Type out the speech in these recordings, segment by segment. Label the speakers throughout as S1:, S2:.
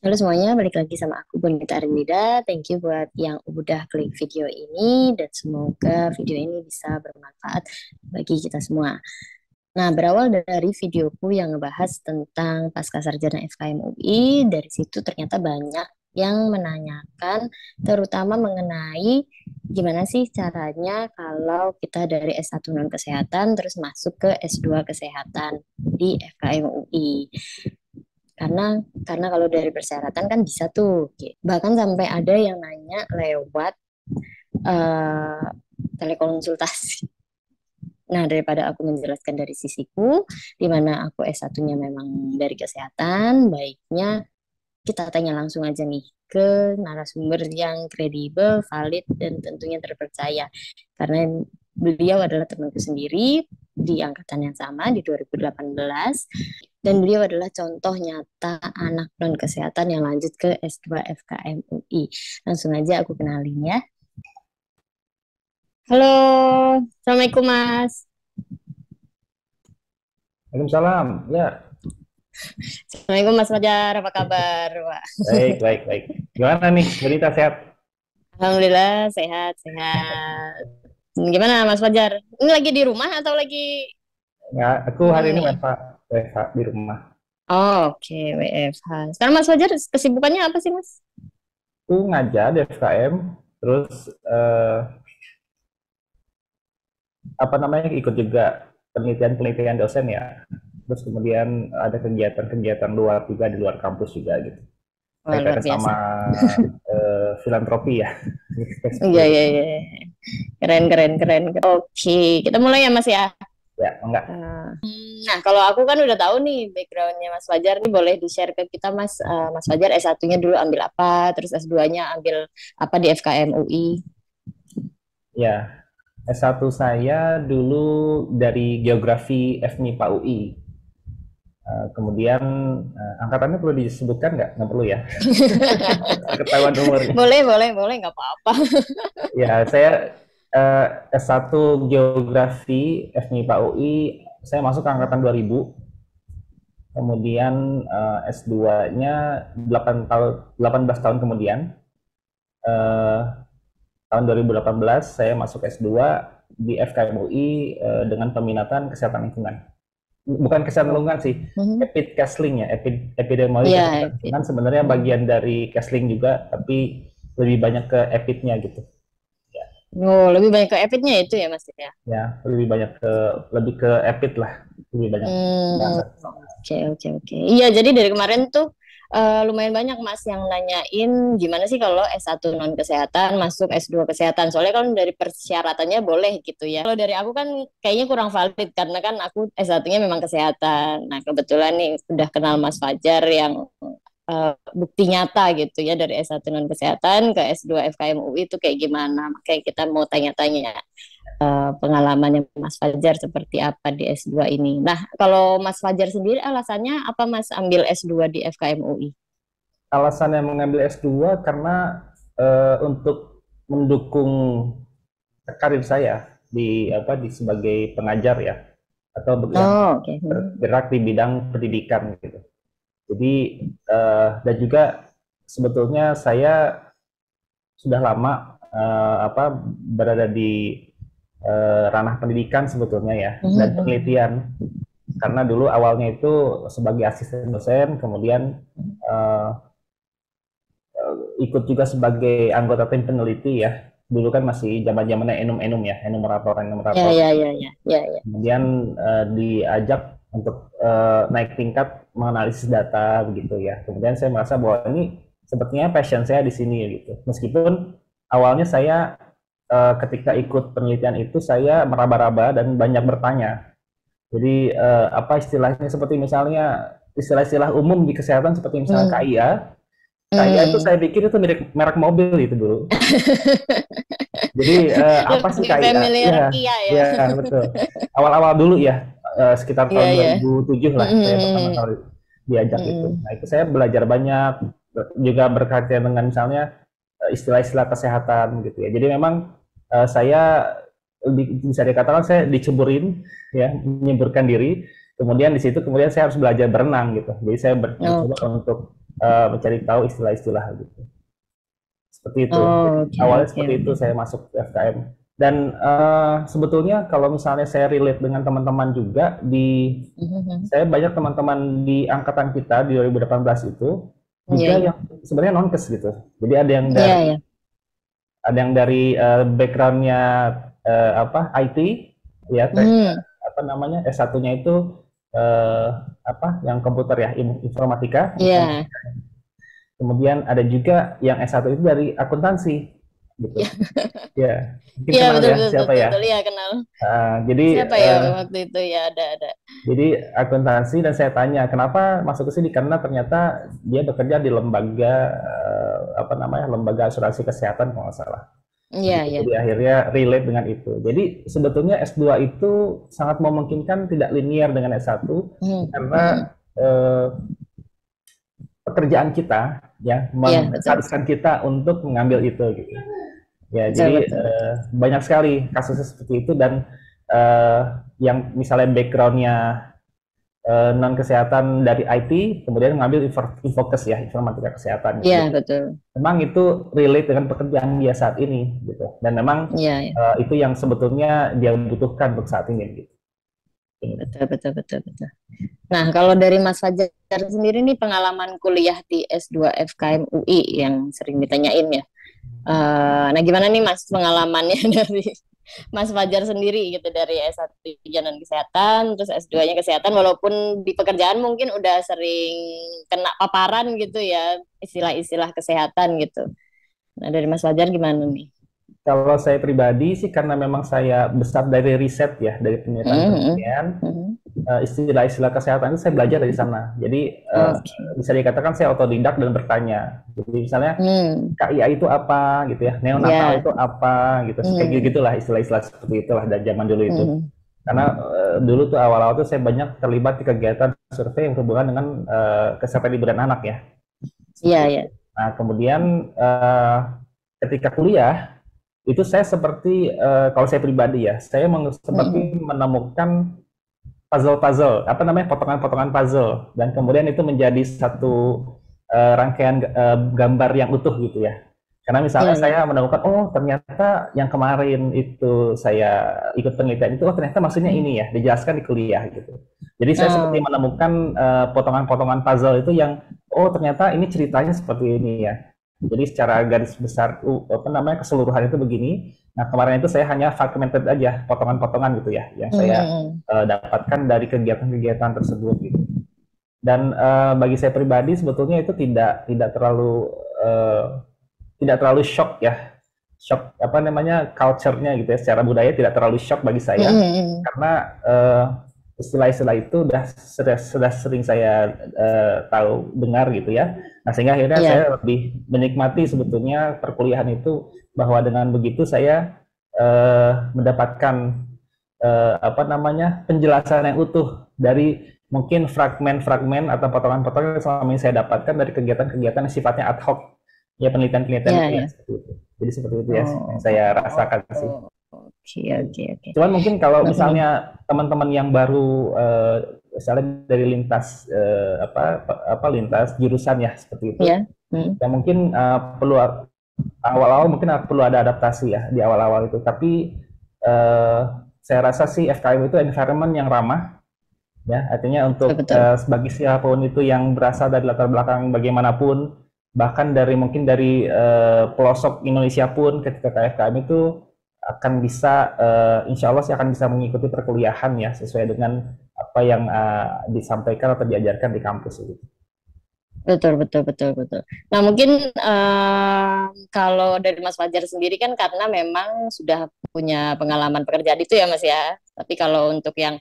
S1: Halo semuanya, balik lagi sama aku Bonita Armida. Thank you buat yang udah klik video ini dan semoga video ini bisa bermanfaat bagi kita semua. Nah, berawal dari videoku yang ngebahas tentang pasca sarjana FKM UI, dari situ ternyata banyak yang menanyakan terutama mengenai gimana sih caranya kalau kita dari S1 non kesehatan terus masuk ke S2 kesehatan di FKM UI. Karena kalau dari persyaratan kan bisa tuh. Bahkan sampai ada yang nanya lewat eh, telekonsultasi. Nah, daripada aku menjelaskan dari sisiku, di mana aku S1-nya memang dari kesehatan, baiknya kita tanya langsung aja nih ke narasumber yang kredibel, valid, dan tentunya terpercaya. Karena beliau adalah temanku sendiri di angkatan yang sama di 2018 dan beliau adalah contoh nyata anak non kesehatan yang lanjut ke S2 FKM UI. Langsung aja aku kenalin ya. Halo, Assalamualaikum Mas.
S2: Waalaikumsalam. Ya,
S1: Assalamualaikum Mas Fajar, apa kabar, Pak?
S2: baik, baik, baik. Gimana nih, berita sehat?
S1: Alhamdulillah sehat-sehat. Gimana Mas Fajar? Ini lagi di rumah atau lagi
S2: Ya, aku hari
S1: gimana
S2: ini
S1: nih?
S2: WFH di rumah.
S1: Oh, oke, WFH. Sekarang Mas Fajar kesibukannya apa sih, Mas?
S2: Aku ngajar di FKM, terus apa namanya ikut juga penelitian-penelitian dosen ya. Terus kemudian ada kegiatan-kegiatan luar juga di luar kampus juga gitu.
S1: Wah, luar
S2: Kaitannya
S1: biasa.
S2: sama filantropi ya.
S1: Iya,
S2: Seperti
S1: iya,
S2: itu.
S1: iya. Keren, keren, keren. Oke, kita mulai ya, Mas ya.
S2: Ya, enggak.
S1: Nah, kalau aku kan udah tahu nih backgroundnya Mas Fajar nih boleh di-share ke kita Mas. Mas Fajar S1-nya dulu ambil apa, terus S2-nya ambil apa di FKM UI.
S2: Ya, S1 saya dulu dari Geografi FMIPA UI. Kemudian angkatannya perlu disebutkan nggak? Nggak perlu ya, ketahuan umurnya.
S1: Boleh, boleh, boleh, nggak apa-apa.
S2: Ya, saya S1 Geografi FMIPA UI, saya masuk ke angkatan 2000, kemudian S2-nya 18 tahun kemudian, eh, tahun 2018 saya masuk S2 di FKM UI dengan peminatan kesehatan lingkungan. Bukan kesehatan
S1: Oh.
S2: lingkungan sih,
S1: Mhm.
S2: Casling ya, epidemiologi
S1: Iya,
S2: kesehatan lingkungan sebenarnya
S1: Mhm.
S2: bagian dari Casling juga, tapi lebih banyak ke epidnya gitu. Ya,
S1: Oh, lebih banyak ke Epidnya itu ya Mas ya.
S2: ya lebih ke epid lah, lebih banyak
S1: Hmm,
S2: bahasa.
S1: oke, oke, oke. Iya, jadi dari kemarin tuh lumayan banyak Mas yang nanyain gimana sih kalau S1 non kesehatan masuk S2 kesehatan. Soalnya kan dari persyaratannya boleh gitu ya. Kalau dari aku kan kayaknya kurang valid karena kan aku S1-nya memang kesehatan. Nah, kebetulan nih udah kenal Mas Fajar yang bukti nyata gitu ya dari S1 non kesehatan ke S2 FKM UI itu kayak gimana. Makanya kita mau tanya-tanya pengalamannya Mas Fajar seperti apa di S2 ini. Nah, kalau Mas Fajar sendiri alasannya apa Mas ambil S2 di FKM UI?
S2: Alasannya mengambil S2 karena untuk mendukung karir saya di sebagai pengajar ya, atau yang
S1: Oh, oke.
S2: bergerak di bidang pendidikan gitu. Jadi dan juga sebetulnya saya sudah lama berada di ranah pendidikan sebetulnya ya, dan
S1: Mhm.
S2: penelitian, karena dulu awalnya itu sebagai asisten dosen, kemudian uh, ikut juga sebagai anggota tim peneliti ya. Dulu kan masih zaman-zamannya enum-enum ya, enumerator,
S1: Ya,
S2: enumerator.
S1: ya, ya, ya, ya, ya.
S2: Kemudian diajak untuk naik tingkat menganalisis data begitu ya. Kemudian saya merasa bahwa ini sepertinya passion saya di sini gitu. Meskipun awalnya saya ketika ikut penelitian itu saya meraba-raba dan banyak bertanya. Jadi apa istilahnya, seperti misalnya istilah-istilah umum di kesehatan seperti misalnya
S1: Hmm.
S2: KIA. KIA itu
S1: Hmm.
S2: saya pikir itu merek mobil itu dulu. Jadi apa sih
S1: Lebih
S2: KIA?
S1: familiar
S2: Ya,
S1: Kia ya.
S2: ya betul. Awal-awal dulu ya, sekitar
S1: Iya,
S2: tahun
S1: iya.
S2: 2007 lah saya pertama
S1: Hmm.
S2: kali diajak itu.
S1: Hmm.
S2: Nah itu saya belajar banyak, juga berkaitan dengan misalnya istilah-istilah kesehatan gitu ya. Jadi memang saya bisa dikatakan saya diceburin ya, menyemburkan diri. Kemudian di situ kemudian saya harus belajar berenang gitu. Jadi saya mencoba
S1: Oke.
S2: untuk mencari tahu istilah-istilah gitu. Seperti itu. Jadi,
S1: Oh, oke,
S2: awalnya
S1: oke,
S2: seperti itu
S1: oke.
S2: saya masuk ke FKM. Dan sebetulnya kalau misalnya saya relate dengan teman-teman juga
S1: Mhm.
S2: saya banyak teman-teman di angkatan kita di 2018 itu
S1: Iya,
S2: juga
S1: iya.
S2: yang sebenarnya nonkes gitu. Jadi
S1: Iya, iya.
S2: ada yang dari backgroundnya apa IT ya
S1: Hmm,
S2: apa namanya S1-nya itu eh, apa yang komputer ya
S1: iya.
S2: informatika. Kemudian ada juga yang S1 itu dari akuntansi gitu.
S1: Iya,
S2: Ya, mungkin
S1: iya,
S2: kenal
S1: betul,
S2: ya
S1: betul, betul,
S2: siapa ya.
S1: betul. Iya, kenal.
S2: Jadi
S1: Siapa ya waktu itu? Ya, ada.
S2: akuntansi dan saya tanya kenapa masuk ke sini karena ternyata dia bekerja di lembaga apa namanya lembaga asuransi kesehatan kalau nggak salah.
S1: Iya,
S2: Gitu.
S1: iya.
S2: Jadi akhirnya relate dengan itu. Jadi sebetulnya S2 itu sangat memungkinkan tidak linear dengan S1
S1: Hmm,
S2: karena
S1: hmm.
S2: eh, pekerjaan kita ya
S1: Iya, betul, betul.
S2: mengharuskan kita untuk mengambil itu gitu. Ya,
S1: Betul,
S2: jadi
S1: betul, betul.
S2: banyak sekali kasusnya seperti itu dan yang misalnya backgroundnya non kesehatan dari IT, kemudian ngambil infokes ya informatika kesehatan.
S1: Iya,
S2: Gitu. Jadi
S1: betul.
S2: memang itu relate dengan pekerjaan dia saat ini, gitu. Dan memang
S1: Iya, iya.
S2: itu yang sebetulnya dia butuhkan untuk saat ini, gitu.
S1: Betul, betul, betul, betul. Nah, kalau dari Mas Fajar sendiri nih pengalaman kuliah di S2 FKM UI yang sering ditanyain ya. Nah, gimana nih Mas pengalamannya dari Mas Fajar sendiri gitu dari S1 non kesehatan, terus S2-nya kesehatan, walaupun di pekerjaan mungkin udah sering kena paparan gitu ya, istilah-istilah kesehatan gitu. Nah, dari Mas Fajar gimana nih?
S2: Kalau saya pribadi sih karena memang saya besar dari riset ya, dari
S1: Hmm,
S2: penelitian-penelitian,
S1: hmm,
S2: istilah-istilah kesehatan itu saya belajar dari sana. Jadi
S1: oke.
S2: bisa dikatakan saya otodidak dan bertanya. Jadi misalnya
S1: Hmm,
S2: KIA itu apa gitu ya, neonatal
S1: ya.
S2: itu apa gitu, kayak
S1: Hmm,
S2: gitulah istilah-istilah seperti itulah dari zaman dulu itu.
S1: hmm,
S2: Karena dulu tuh awal-awal tuh saya banyak terlibat di kegiatan survei yang berhubungan dengan kesehatan ibu dan anak ya,
S1: iya,
S2: seperti
S1: ya.
S2: itu. Nah kemudian ketika kuliah itu saya seperti kalau saya pribadi ya, saya
S1: Hmm,
S2: seperti menemukan puzzle-puzzle, apa namanya potongan-potongan puzzle, dan kemudian itu menjadi satu rangkaian gambar yang utuh gitu ya. Karena misalnya
S1: iya, iya.
S2: saya menemukan, oh ternyata yang kemarin itu saya ikut penelitian itu, oh ternyata maksudnya
S1: Hmm.
S2: ini ya, dijelaskan di kuliah gitu. Jadi saya seperti
S1: Oh,
S2: menemukan potongan-potongan puzzle itu yang, oh ternyata ini ceritanya seperti ini ya. Jadi secara garis besar, apa namanya keseluruhan itu begini. Nah kemarin itu saya hanya fragmented aja, potongan-potongan gitu ya, yang saya
S1: hmm,
S2: dapatkan dari kegiatan-kegiatan tersebut gitu. Dan bagi saya pribadi sebetulnya itu tidak terlalu uh, tidak terlalu shock ya, shock apa namanya culture-nya gitu ya, secara budaya tidak terlalu shock bagi
S1: hmm,
S2: saya
S1: hmm.
S2: karena istilah-istilah itu sudah sering saya tahu dengar gitu ya. Nah sehingga akhirnya
S1: Iya,
S2: saya lebih menikmati sebetulnya perkuliahan itu bahwa dengan begitu saya mendapatkan apa namanya penjelasan yang utuh dari mungkin fragmen-fragmen atau potongan-potongan yang selama ini saya dapatkan dari kegiatan-kegiatan yang sifatnya ad hoc ya penelitian-penelitian
S1: iya,
S2: itu ya
S1: iya.
S2: seperti itu. Jadi seperti itu ya yang
S1: Oh,
S2: saya
S1: oh,
S2: rasakan sih.
S1: oh. Oke, oke, oke.
S2: Cuman mungkin kalau
S1: Nah,
S2: misalnya teman-teman yang baru misalnya dari lintas lintas jurusan ya seperti itu,
S1: ya. Hmm.
S2: ya mungkin perlu awal-awal mungkin perlu ada adaptasi ya di awal-awal itu. Tapi eh, saya rasa sih FKM itu environment yang ramah ya artinya
S1: Betul,
S2: untuk
S1: betul.
S2: bagi siapapun itu yang berasal dari latar belakang bagaimanapun bahkan dari mungkin dari pelosok Indonesia pun ketika ke FKM itu akan bisa insya Allah sih akan bisa mengikuti perkuliahan ya sesuai dengan apa yang disampaikan atau diajarkan di kampus itu.
S1: Betul, betul, betul, betul. Nah, mungkin kalau dari Mas Fajar sendiri kan karena memang sudah punya pengalaman pekerjaan itu ya, Mas ya. Tapi kalau untuk yang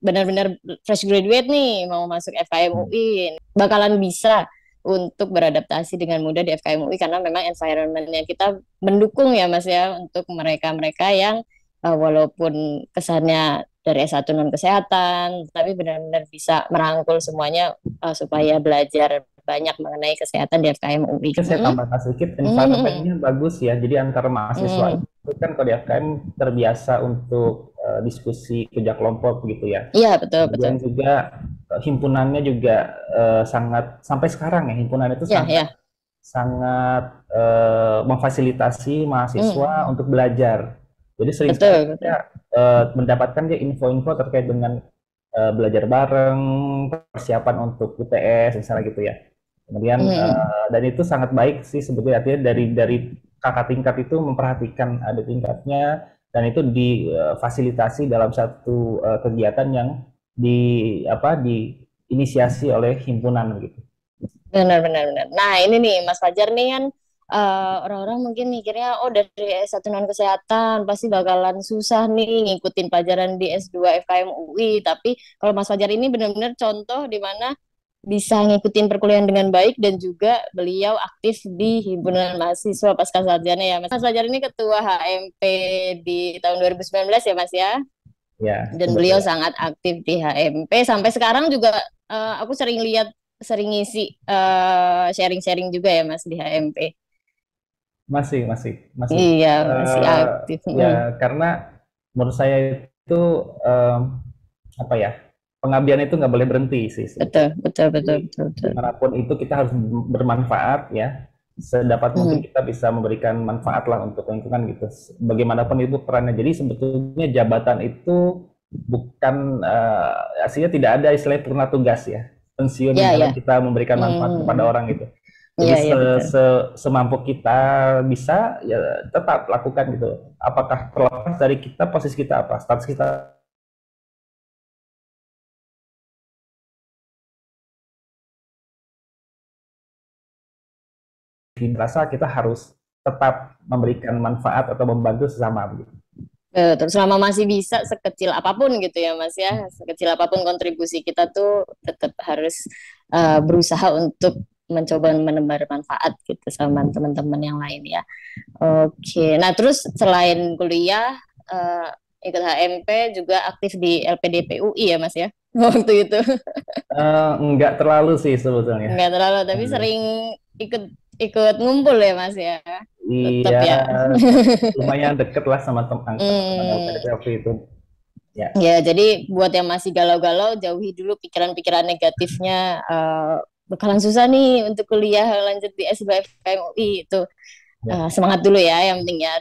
S1: benar-benar fresh graduate nih mau masuk FKM UI, bakalan bisa untuk beradaptasi dengan mudah di FKM UI karena memang environment-nya kita mendukung ya, Mas ya, untuk mereka-mereka yang walaupun kesannya dari S1 non kesehatan, tapi benar-benar bisa merangkul semuanya supaya belajar banyak mengenai kesehatan di FKM UI.
S2: Mungkin saya tambahkan sedikit,
S1: Hmm.
S2: environment-nya bagus ya. Jadi antara mahasiswa
S1: Hmm.
S2: itu kan kalau di FKM terbiasa untuk diskusi kerja kelompok gitu ya.
S1: Iya, betul, betul.
S2: Kemudian juga himpunannya juga sangat sampai sekarang ya, himpunan itu
S1: Ya,
S2: sangat
S1: ya.
S2: sangat memfasilitasi mahasiswa
S1: Mm,
S2: untuk belajar. Jadi sering sekali
S1: betul, betul.
S2: kita mendapatkan dia info-info terkait dengan belajar bareng, persiapan untuk UTS misalnya gitu ya. Kemudian
S1: Mm,
S2: dan itu sangat baik sih sebetulnya, artinya dari kakak tingkat itu memperhatikan ada tingkatnya, dan itu difasilitasi dalam satu kegiatan yang diinisiasi oleh himpunan gitu.
S1: benar, benar, benar. Nah, ini nih Mas Fajar nih kan orang-orang mungkin mikirnya oh dari S1 non kesehatan pasti bakalan susah nih ngikutin pelajaran di S2 FKM UI, tapi kalau Mas Fajar ini benar-benar contoh di mana bisa ngikutin perkuliahan dengan baik dan juga beliau aktif di himpunan mahasiswa pasca sarjana ya Mas. Mas Fajar ini ketua HMP di tahun 2019 ya Mas ya.
S2: Ya,
S1: Dan beliau
S2: kebetulan.
S1: sangat aktif di HMP sampai sekarang juga aku sering lihat sering ngisi sharing-sharing juga ya Mas di HMP.
S2: Masih, masih, masih.
S1: Iya, masih
S2: Eh,
S1: aktif.
S2: ya,
S1: Mm.
S2: karena menurut saya itu em, apa ya, pengabdian itu nggak boleh berhenti sih
S1: Betul,
S2: sebetulnya.
S1: betul,
S2: Jadi
S1: betul, betul, betul.
S2: dimanapun itu kita harus bermanfaat ya, sedapat mungkin
S1: Mm.
S2: kita bisa memberikan manfaat lah untuk lingkungan gitu. Bagaimanapun itu perannya. Jadi sebetulnya jabatan itu bukan aslinya tidak ada istilah purna tugas ya, pensiun
S1: Ya,
S2: dalam
S1: ya.
S2: kita memberikan manfaat kepada
S1: Mm.
S2: orang gitu. Jadi
S1: Iya, iya betul.
S2: semampu kita bisa ya tetap lakukan gitu. Apakah terlepas dari kita posisi kita apa, status kita merasa kita harus tetap memberikan manfaat atau membantu sesama begitu.
S1: Betul. Selama masih bisa sekecil apapun gitu ya Mas ya, sekecil apapun kontribusi kita tuh tetap harus berusaha untuk mencoba menebar manfaat gitu sama teman-teman yang lain ya. Oke, nah terus selain kuliah, eh, ikut HMP juga aktif di LPDP UI ya Mas ya, waktu itu.
S2: Enggak terlalu sih sebetulnya.
S1: Nggak terlalu, tapi sering ikut ikut ngumpul ya Mas ya, tetap
S2: Iya,
S1: ya.
S2: lumayan deket lah sama teman-teman
S1: Hmm,
S2: LPDP waktu itu. Ya,
S1: ya jadi buat yang masih galau-galau, jauhi dulu pikiran-pikiran negatifnya. Bakalan susah nih untuk kuliah lanjut di S2 FKM UI itu.
S2: ya.
S1: Semangat dulu ya, yang penting ya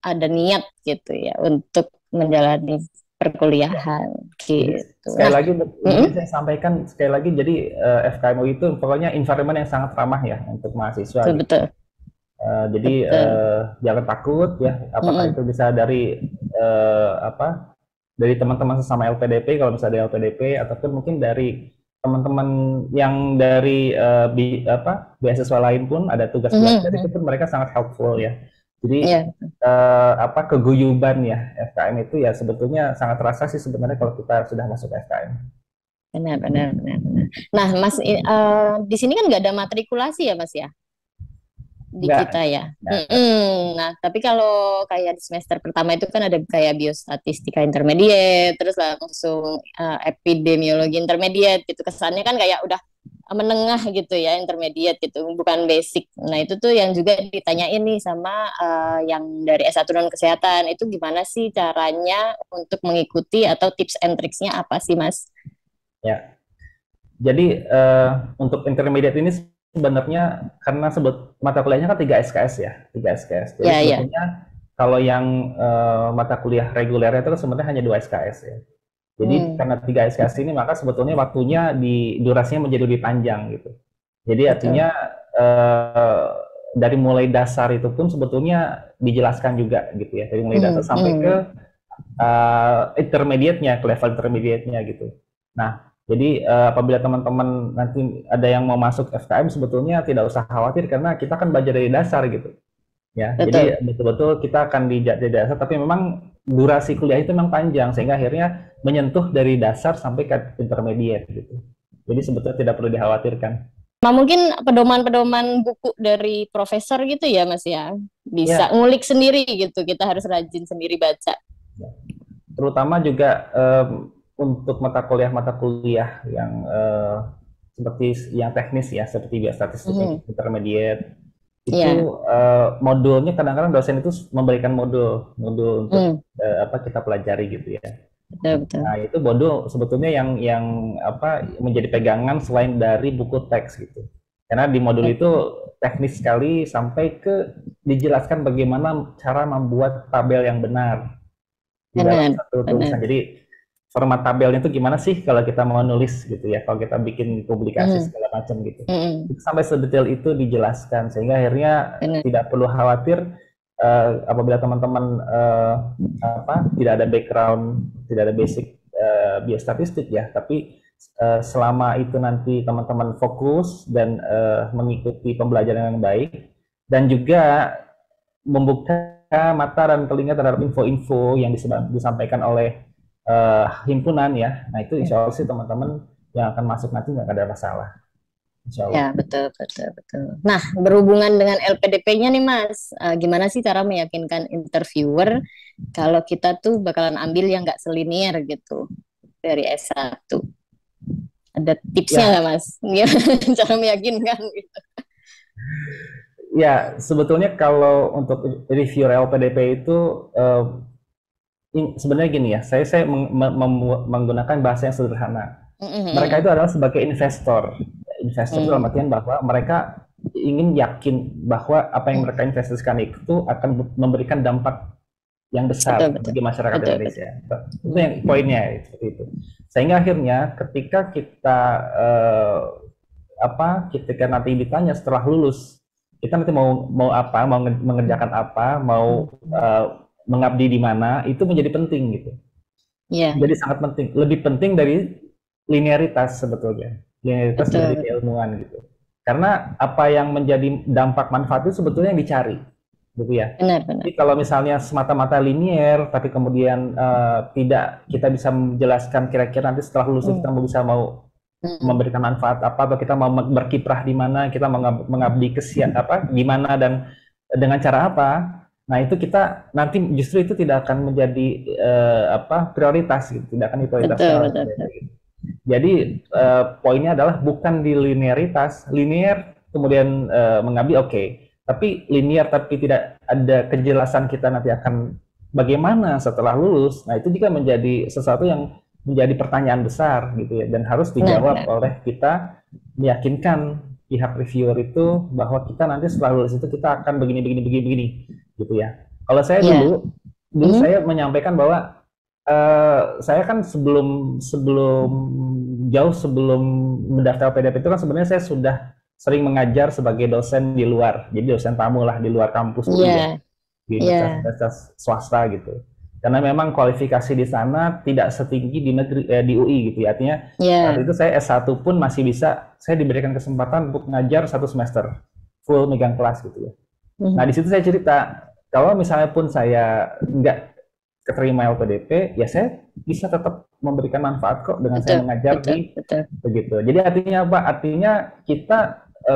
S1: ada niat gitu ya untuk menjalani perkuliahan
S2: Jadi
S1: gitu.
S2: sekali
S1: Nah,
S2: lagi
S1: mm-mm,
S2: mungkin saya sampaikan sekali lagi, jadi FKMU itu pokoknya environment yang sangat ramah ya untuk mahasiswa
S1: betul
S2: gitu.
S1: betul
S2: Jadi
S1: betul.
S2: jangan takut ya, apakah
S1: Mm-mm,
S2: itu bisa dari apa, dari teman-teman sesama LPDP kalau misalnya dari LPDP, ataupun mungkin dari teman-teman yang dari beasiswa lain pun ada tugas belajar, itu
S1: mm-mm,
S2: pun mereka sangat helpful ya. Jadi
S1: ya
S2: keguyuban ya FKM itu ya sebetulnya sangat terasa sih sebenarnya kalau kita sudah masuk FKM.
S1: benar benar benar benar. Nah, Mas, di sini kan nggak ada matrikulasi ya Mas ya? Di
S2: Enggak,
S1: kita ya.
S2: enggak.
S1: Nah, tapi kalau kayak di semester pertama itu kan ada kayak biostatistika intermediate, terus langsung epidemiologi intermediate gitu. Kesannya kan kayak udah menengah gitu ya, intermediate gitu, bukan basic. Nah, itu tuh yang juga ditanyain nih sama yang dari S1 non kesehatan. Itu gimana sih caranya untuk mengikuti atau tips and tricksnya apa sih, Mas?
S2: Ya. Jadi untuk intermediate ini sebenarnya karena mata kuliahnya kan 3 SKS ya, 3 SKS. Jadi
S1: Ya, ya.
S2: sebetulnya kalau yang mata kuliah regulernya itu sebenarnya hanya 2 SKS ya. Jadi
S1: Hmm,
S2: karena 3 SKS ini maka sebetulnya waktunya di durasinya menjadi lebih panjang gitu. Jadi
S1: betul.
S2: artinya eh, dari mulai dasar itu pun sebetulnya dijelaskan juga gitu ya, dari mulai dasar
S1: Hmm,
S2: sampai ke
S1: hmm,
S2: intermediate-nya, ke level intermediate-nya gitu. Nah, jadi apabila teman-teman nanti ada yang mau masuk FKM, sebetulnya tidak usah khawatir karena kita kan belajar dari dasar gitu. Ya,
S1: betul.
S2: jadi betul-betul kita akan di dasar, tapi memang durasi kuliah itu memang panjang sehingga akhirnya menyentuh dari dasar sampai ke intermediate gitu. Jadi sebetulnya tidak perlu dikhawatirkan.
S1: Nah, mungkin pedoman-pedoman buku dari profesor gitu ya, Mas ya. Bisa
S2: Ya,
S1: ngulik sendiri gitu. Kita harus rajin sendiri baca.
S2: terutama juga untuk mata kuliah yang seperti yang teknis ya, seperti biostatistik
S1: Mhm.
S2: intermediate
S1: Iya.
S2: itu modulnya kadang-kadang dosen itu memberikan modul modul untuk
S1: Hmm.
S2: apa kita pelajari gitu ya.
S1: betul betul.
S2: Nah, itu Bodo sebetulnya yang apa menjadi pegangan selain dari buku teks gitu. Karena di modul itu teknis sekali sampai ke dijelaskan bagaimana cara membuat tabel yang benar di dalam
S1: Benar
S2: satu
S1: benar.
S2: tulisan. Jadi format tabelnya itu gimana sih kalau kita mau nulis gitu ya, kalau kita bikin publikasi
S1: Mm,
S2: segala macam gitu.
S1: mm,
S2: Itu sampai sedetail itu dijelaskan sehingga akhirnya
S1: benar.
S2: tidak perlu khawatir apabila teman-teman apa tidak ada background, tidak ada basic biostatistik ya, tapi selama itu nanti teman-teman fokus dan mengikuti pembelajaran yang baik dan juga membuka mata dan telinga terhadap info-info yang disampaikan oleh himpunan ya. Nah itu insya Allah sih teman-teman yang akan masuk nanti nggak ada masalah. Insya Allah.
S1: Ya, betul, betul, betul. Nah, berhubungan dengan LPDP-nya nih, Mas, gimana sih cara meyakinkan interviewer kalau kita tuh bakalan ambil yang nggak selinier gitu dari S1? Ada tipsnya
S2: Ya,
S1: nggak, Mas? Gimana cara meyakinkan gitu?
S2: ya sebetulnya kalau untuk review LPDP itu sebenarnya gini ya, saya menggunakan bahasa yang sederhana. Mereka itu
S1: Mm-mm.
S2: adalah sebagai investor. Investor itu dalam
S1: Mm.
S2: artian bahwa mereka ingin yakin bahwa apa yang mereka investasikan itu akan memberikan dampak yang
S1: Betul,
S2: besar
S1: betul.
S2: bagi masyarakat
S1: Betul, betul.
S2: Indonesia. Itu yang poinnya seperti itu. Sehingga akhirnya ketika kita ketika nanti ditanya setelah lulus, kita nanti mau apa, mau mengerjakan apa, mau mengabdi di mana, itu menjadi penting gitu.
S1: Iya,
S2: Jadi sangat penting, lebih penting dari linearitas sebetulnya, linearitas
S1: betul,
S2: dari
S1: betul.
S2: keilmuan gitu. Karena apa yang menjadi dampak manfaat itu sebetulnya yang dicari, gitu ya.
S1: Benar, benar.
S2: Jadi kalau misalnya semata-mata linier, tapi kemudian tidak kita bisa menjelaskan kira-kira nanti setelah lulus kita
S1: Mm.
S2: bisa mau
S1: Mm.
S2: memberikan manfaat apa, atau kita mau berkiprah di mana, kita mengabdi ke apa, gimana dan dengan cara apa. Nah itu kita nanti justru itu tidak akan menjadi prioritas gitu, tidak akan diprioritaskan
S1: Betul,
S2: oleh
S1: betul,
S2: PDP.
S1: betul.
S2: Gitu. Jadi poinnya adalah bukan di linearitas, linear kemudian mengabdi oke, tapi linear tapi tidak ada kejelasan kita nanti akan bagaimana setelah lulus. Nah itu juga menjadi sesuatu yang menjadi pertanyaan besar gitu ya, dan harus
S1: Benar,
S2: dijawab
S1: benar.
S2: oleh kita, meyakinkan pihak reviewer itu bahwa kita nanti setelah lulus itu kita akan begini begini begini begini gitu ya. Kalau saya
S1: Iya.
S2: dulu
S1: Mm.
S2: saya menyampaikan bahwa saya kan sebelum sebelum jauh sebelum mendaftar PDP itu kan sebenarnya saya sudah sering mengajar sebagai dosen di luar, jadi dosen tamu lah di luar kampus
S1: Iya,
S2: UI ya, di
S1: iya.
S2: universitas swasta gitu. Karena memang kualifikasi di sana tidak setinggi di negeri di UI gitu ya. Artinya saat
S1: Iya.
S2: itu saya S1 pun masih bisa, saya diberikan kesempatan untuk ngajar 1 semester full megang kelas gitu ya. Nah
S1: Mm.
S2: di situ saya cerita kalau misalnya pun saya nggak keterima LPDP, ya saya bisa tetap memberikan manfaat kok dengan saya
S1: Betul,
S2: mengajar
S1: betul,
S2: di
S1: betul.
S2: begitu. Jadi artinya apa? Artinya kita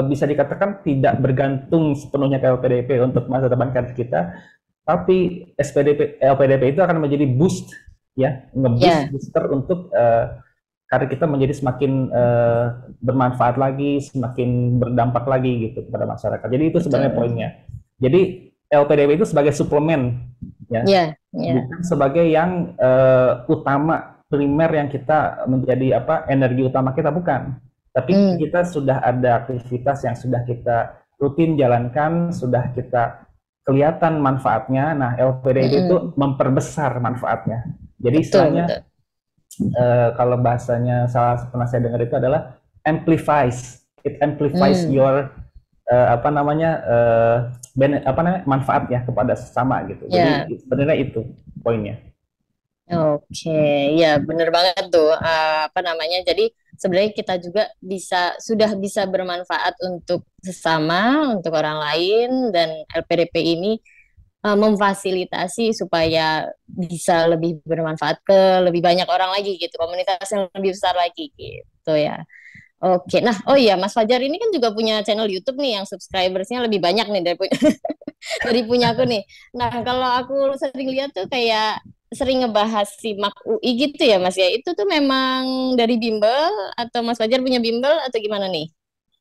S2: bisa dikatakan tidak bergantung sepenuhnya ke LPDP untuk masa depan karir kita, tapi LPDP itu akan menjadi boost ya, ngeboost
S1: Ya,
S2: booster untuk karir kita menjadi semakin bermanfaat lagi, semakin berdampak lagi gitu kepada masyarakat. Jadi itu sebenarnya
S1: betul.
S2: poinnya. Jadi LPDP itu sebagai suplemen ya,
S1: Ya, ya.
S2: bukan sebagai yang utama primer yang kita menjadi apa energi utama kita, bukan, tapi
S1: Hmm,
S2: kita sudah ada aktivitas yang sudah kita rutin jalankan, sudah kita kelihatan manfaatnya. Nah LPDP itu
S1: mm-mm.
S2: memperbesar manfaatnya, jadi
S1: Betul,
S2: istilahnya
S1: betul.
S2: kalau bahasanya salah pernah saya dengar itu adalah amplifies, it amplifies
S1: Hmm,
S2: your apa namanya manfaat ya kepada sesama gitu.
S1: ya.
S2: Jadi sebenarnya itu poinnya.
S1: Oke, ya bener banget tuh. Apa namanya? Jadi sebenarnya kita juga sudah bisa bermanfaat untuk sesama, untuk orang lain, dan LPDP ini memfasilitasi supaya bisa lebih bermanfaat ke lebih banyak orang lagi gitu, komunitas yang lebih besar lagi gitu ya. Oke, nah oh iya Mas Fajar ini kan juga punya channel YouTube nih yang subscribersnya lebih banyak nih dari punya aku nih. Nah kalau aku sering lihat tuh kayak sering ngebahas SIMAK UI gitu ya Mas ya. Itu tuh memang dari bimbel atau Mas Fajar punya bimbel atau gimana nih?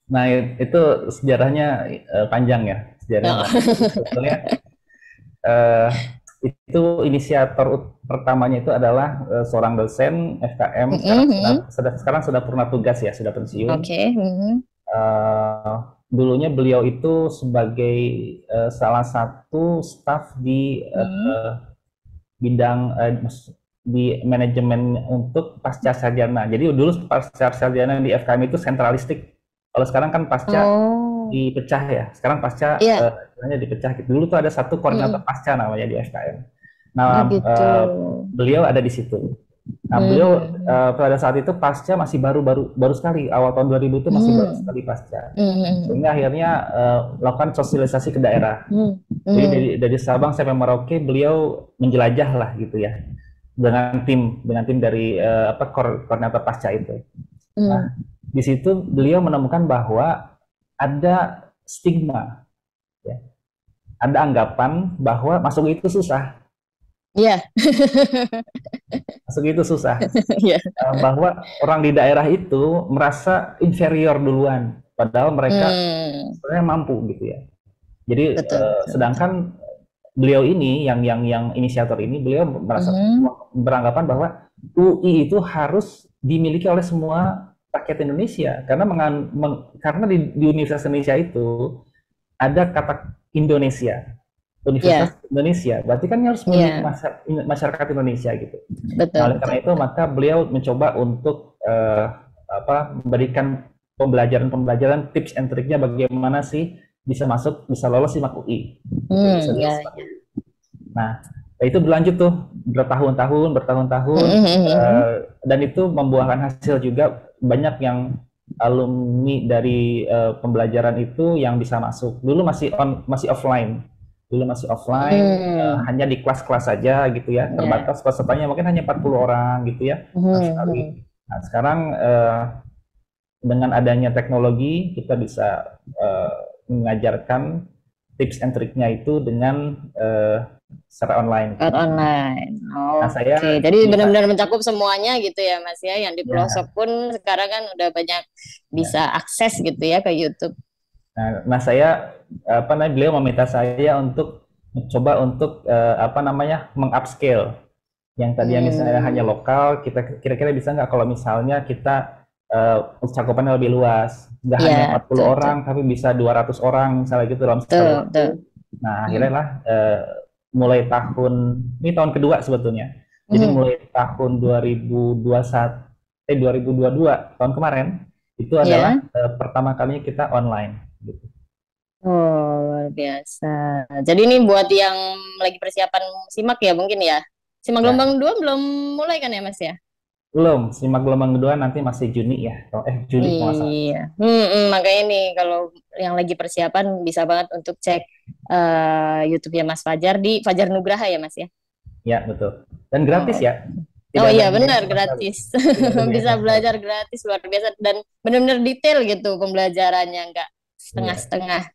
S2: Nah itu sejarahnya panjang ya, sejarahnya
S1: Oh.
S2: panjang. Jadi sebetulnya eh, itu inisiator pertamanya itu adalah seorang dosen FKM, sekarang sudah purna tugas ya, sudah pensiun.
S1: Oke.
S2: Dulunya beliau itu sebagai salah satu staf di bidang di manajemen untuk pasca sarjana. Jadi dulu pasca sarjana di FKM itu sentralistik. Kalau sekarang kan pasca dipecah ya. Sekarang pasca dipecah gitu. Dulu tuh ada satu koordinator pasca namanya di FKM. Nah, beliau ada di situ. Nah, beliau pada saat itu pasca masih baru sekali, awal tahun 2000 itu masih baru sekali pasca. Sehingga akhirnya lakukan sosialisasi ke daerah. Jadi dari Sabang sampai Merauke beliau menjelajah lah gitu ya. Dengan tim dari koordinator pasca itu. Nah, di situ beliau menemukan bahwa ada stigma, ya. Ada anggapan bahwa masuk itu susah.
S1: Iya.
S2: Masuk itu susah. Bahwa orang di daerah itu merasa inferior duluan, padahal mereka sebenarnya mampu gitu ya. Jadi sedangkan beliau ini yang inisiator ini, beliau merasa beranggapan bahwa UI itu harus dimiliki oleh semua rakyat Indonesia karena di Universitas Indonesia itu ada kata Indonesia. Universitas Indonesia, berarti kan harus memiliki masyarakat Indonesia gitu. Nah, oleh karena itu maka beliau mencoba untuk memberikan pembelajaran tips and triknya bagaimana sih bisa lolos SIMAK UI. Nah, itu berlanjut tuh bertahun-tahun dan itu membuahkan hasil juga. Banyak yang alumni dari pembelajaran itu yang bisa masuk. Dulu masih offline. Hanya di kelas-kelas saja gitu ya, terbatas pesertanya mungkin hanya 40 orang gitu ya sekali. Nah, sekarang dengan adanya teknologi kita bisa mengajarkan tips and triknya itu dengan secara online.
S1: Jadi benar-benar mencakup semuanya gitu ya Mas ya, yang di pelosok pun sekarang kan udah banyak bisa akses gitu ya ke YouTube.
S2: Nah, beliau meminta saya untuk mencoba untuk mengupscale yang tadinya misalnya hanya lokal, kita kira-kira bisa nggak kalau misalnya kita cakupannya lebih luas, nggak hanya 40 orang tapi bisa 200 orang misalnya gitu dalam sekali waktu. Nah, akhirnya lah mulai ini tahun kedua sebetulnya. Jadi mulai tahun 2022 tahun kemarin itu adalah pertama kalinya kita online gitu.
S1: Oh, luar biasa. Jadi ini buat yang lagi persiapan SIMAK ya mungkin ya. SIMAK gelombang 2 belum mulai kan ya Mas ya?
S2: Belum, SIMAK gelombang 2 nanti masih Juni ya. Juli kalau salah.
S1: Iya. Makanya nih kalau yang lagi persiapan bisa banget untuk cek YouTube-nya Mas Fajar di Fajar Nugraha ya Mas ya?
S2: Ya, betul. Dan gratis ya.
S1: Iya benar, gratis. Bisa belajar gratis, luar biasa dan benar-benar detail gitu pembelajarannya, nggak setengah-setengah.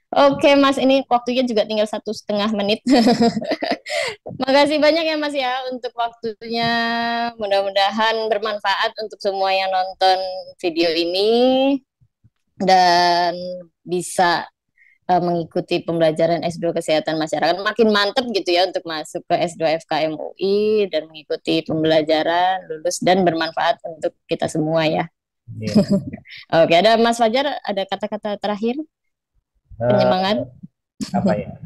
S1: Oke Mas, ini waktunya juga tinggal 1,5 menit. Makasih banyak ya Mas ya untuk waktunya. Mudah-mudahan bermanfaat untuk semua yang nonton video ini dan bisa mengikuti pembelajaran S2 Kesehatan Masyarakat makin mantep gitu ya untuk masuk ke S2 FKM UI dan mengikuti pembelajaran lulus dan bermanfaat untuk kita semua ya. Oke, ada Mas Fajar, ada kata-kata terakhir penyemangat?
S2: Apa ya?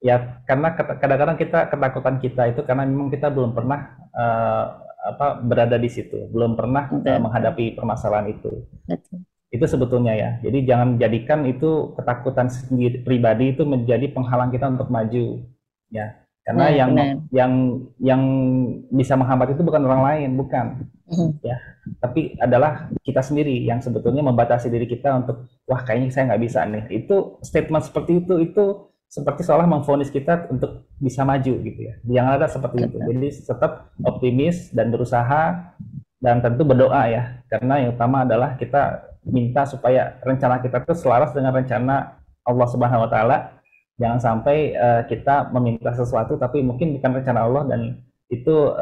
S2: Ya, karena kadang-kadang ketakutan kita itu karena memang kita belum pernah berada di situ, belum pernah menghadapi permasalahan itu. Betul. Itu sebetulnya ya. Jadi jangan jadikan itu ketakutan sendiri pribadi itu menjadi penghalang kita untuk maju, ya. Karena yang bisa menghambat itu bukan orang lain, bukan. Ya, tapi adalah kita sendiri yang sebetulnya membatasi diri kita untuk kayaknya saya nggak bisa nih. Itu statement seperti itu seperti seolah memvonis kita untuk bisa maju gitu ya. Jangan ada seperti itu. Jadi tetap optimis dan berusaha dan tentu berdoa ya. Karena yang utama adalah kita minta supaya rencana kita itu selaras dengan rencana Allah Subhanahu wa taala. Jangan sampai kita meminta sesuatu tapi mungkin bukan rencana Allah dan itu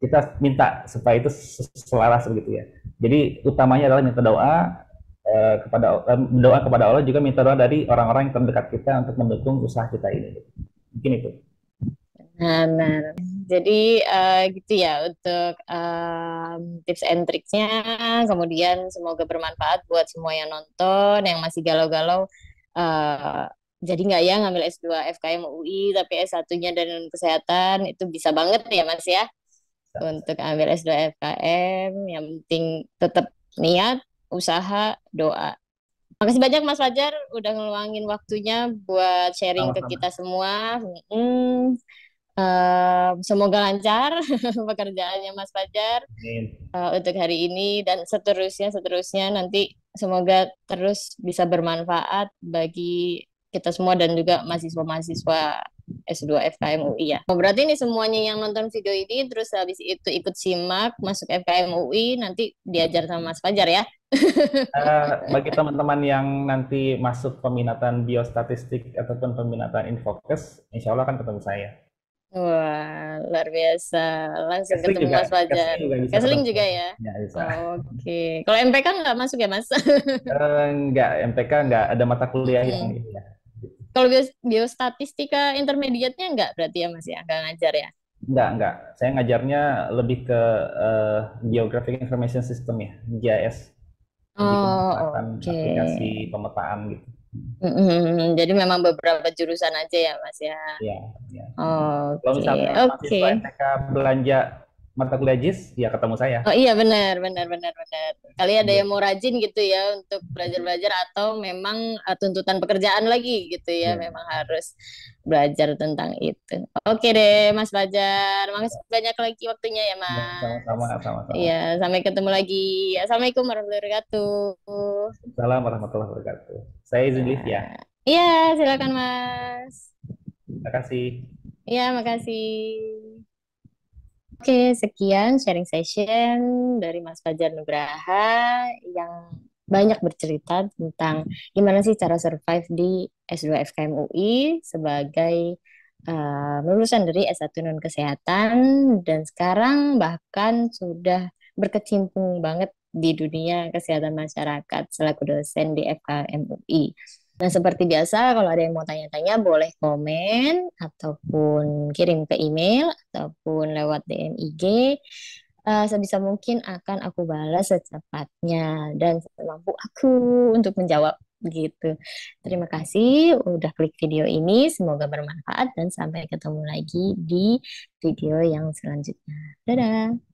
S2: kita minta supaya itu selaras begitu ya. Jadi utamanya adalah minta doa berdoa kepada Allah, juga minta doa dari orang-orang yang terdekat kita untuk mendukung usaha kita ini. Mungkin itu.
S1: Nah, jadi gitu ya untuk tips and triknya. Kemudian semoga bermanfaat buat semua yang nonton, yang masih galau-galau. eh, jadi nggak ya ngambil S2 FKM UI, tapi S1-nya dari kesehatan, itu bisa banget ya Mas ya untuk ambil S2 FKM. Yang penting tetap niat, usaha, doa. Makasih banyak Mas Fajar udah ngeluangin waktunya buat sharing ke
S2: Sama-sama.
S1: kita semua. Semoga lancar pekerjaannya Mas Fajar
S2: Amin.
S1: untuk hari ini dan seterusnya nanti semoga terus bisa bermanfaat bagi kita semua dan juga mahasiswa-mahasiswa S2 FKM UI ya. Oh, berarti ini semuanya yang nonton video ini terus habis itu ikut simak masuk FKM UI nanti diajar sama Mas Fajar ya.
S2: Bagi teman-teman yang nanti masuk peminatan biostatistik ataupun peminatan infokes, insya Allah akan ketemu saya.
S1: Wah, luar biasa. Langsung ketemu Mas Fajar.
S2: Casting juga bisa
S1: Keseling
S2: ketemu
S1: juga
S2: saya.
S1: ya.
S2: Ya, bisa.
S1: Oke. Kalau MPK nggak masuk ya, Mas?
S2: Enggak, MPK enggak ada mata kuliah yang
S1: Mm-mm.
S2: ini ya.
S1: Kalau biostatistika intermediate-nya nggak berarti ya, Mas ya? Nggak ngajar ya?
S2: Enggak. Saya ngajarnya lebih ke Geographic Information System ya, GIS. Lebih ke
S1: Oh,
S2: manfaatan
S1: oke.
S2: aplikasi pemetaan gitu.
S1: Jadi memang beberapa jurusan aja ya, Mas ya?
S2: Ya, ya. Kalau
S1: Oke,
S2: misalnya
S1: oke.
S2: mahasiswa MTK belanja mata kuliah JIS, ya ketemu saya.
S1: Oh iya benar benar benar benar. Kali ada yang
S2: Gitu.
S1: mau rajin gitu ya untuk belajar-belajar atau memang tuntutan pekerjaan lagi gitu ya,
S2: Ya,
S1: memang harus belajar tentang itu. Oke deh Mas Fajar, makasih banyak lagi waktunya ya
S2: ya,
S1: Mas.
S2: sama-sama, sama-sama.
S1: Iya, sampai ketemu lagi. Assalamualaikum warahmatullahi wabarakatuh.
S2: Assalamualaikum warahmatullahi wabarakatuh. Saya izin lift ya.
S1: Ya, iya silakan Mas.
S2: Terima kasih.
S1: Iya, makasih. Oke, sekian sharing session dari Mas Fajar Nugraha yang banyak bercerita tentang gimana sih cara survive di S2 FKM UI sebagai lulusan dari S1 non kesehatan dan sekarang bahkan sudah berkecimpung banget di dunia kesehatan masyarakat selaku dosen di FKM UI. Nah, seperti biasa, kalau ada yang mau tanya-tanya, boleh komen ataupun kirim ke email ataupun lewat DM IG. Sebisa mungkin akan aku balas secepatnya dan semampu aku untuk menjawab gitu. Terima kasih udah klik video ini. Semoga bermanfaat dan sampai ketemu lagi di video yang selanjutnya. Dadah.